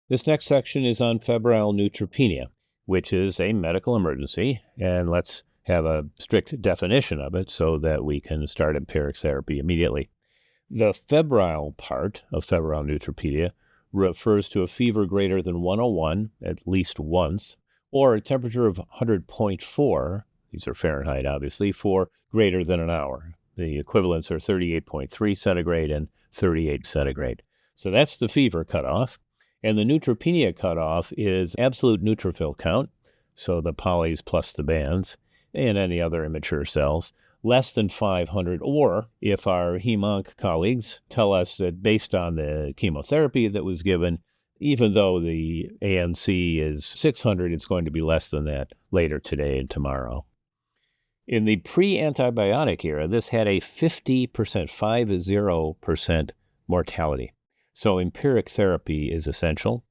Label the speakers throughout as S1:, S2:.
S1: This next section is on febrile neutropenia, which is a medical emergency, and let's have a strict definition of it so that we can start empiric therapy immediately. The febrile part of febrile neutropenia refers to a fever greater than 101 at least once, or a temperature of 100.4, these are Fahrenheit obviously, for greater than an hour. The equivalents are 38.3 centigrade and 38 centigrade. So that's the fever cutoff. And the neutropenia cutoff is absolute neutrophil count, so the polys plus the bands, and any other immature cells, less than 500, or if our hem-onc colleagues tell us that based on the chemotherapy that was given, even though the ANC is 600, it's going to be less than that later today and tomorrow. In the pre-antibiotic era, this had a 50% mortality. So empiric therapy is essential.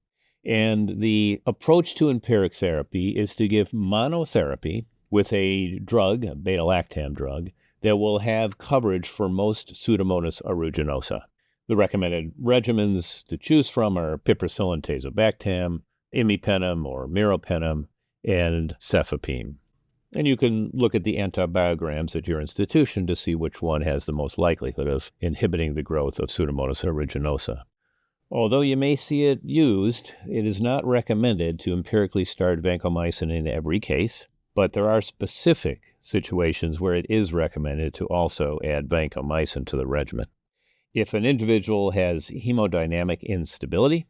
S1: And the approach to empiric therapy is to give monotherapy with a drug, a beta-lactam drug, that will have coverage for most Pseudomonas aeruginosa. The recommended regimens to choose from are piperacillin tazobactam, imipenem or meropenem, and cefepime. And you can look at the antibiograms at your institution to see which one has the most likelihood of inhibiting the growth of Pseudomonas aeruginosa. Although you may see it used, it is not recommended to empirically start vancomycin in every case, but there are specific situations where it is recommended to also add vancomycin to the regimen. If an individual has hemodynamic instability,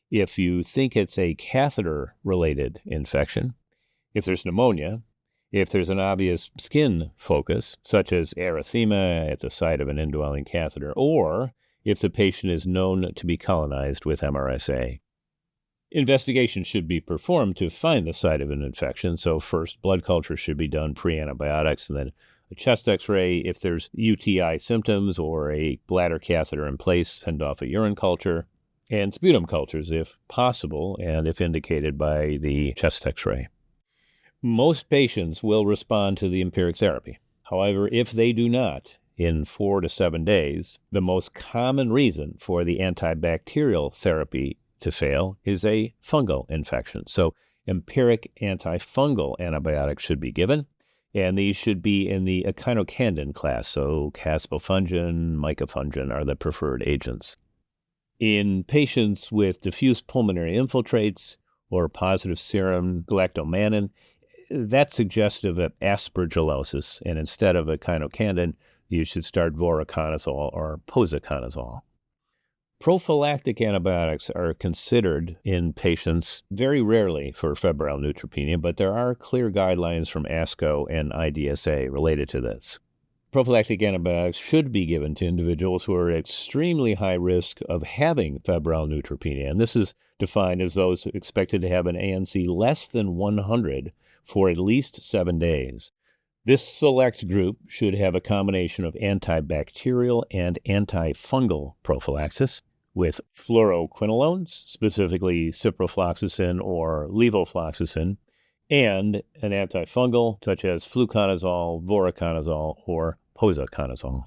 S1: if you think it's a catheter-related infection, if there's pneumonia, if there's an obvious skin focus, such as erythema at the site of an indwelling catheter, or if the patient is known to be colonized with MRSA. Investigation should be performed to find the site of an infection, so first blood culture should be done pre-antibiotics, and then a chest x-ray. If there's UTI symptoms or a bladder catheter in place, send off a urine culture, and sputum cultures if possible, and if indicated by the chest x-ray. Most patients will respond to the empiric therapy. However, if they do not, in 4 to 7 days, the most common reason for the antibacterial therapy to fail is a fungal infection. So empiric antifungal antibiotics should be given, and these should be in the echinocandin class. So caspofungin, micafungin are the preferred agents. In patients with diffuse pulmonary infiltrates or positive serum galactomannan, that's suggestive of aspergillosis, and instead of echinocandin, you should start voriconazole or posaconazole. Prophylactic antibiotics are considered in patients very rarely for febrile neutropenia, but there are clear guidelines from ASCO and IDSA related to this. Prophylactic antibiotics should be given to individuals who are at extremely high risk of having febrile neutropenia, and this is defined as those expected to have an ANC less than 100 for at least 7 days. This select group should have a combination of antibacterial and antifungal prophylaxis with fluoroquinolones, specifically ciprofloxacin or levofloxacin, and an antifungal such as fluconazole, voriconazole, or posaconazole.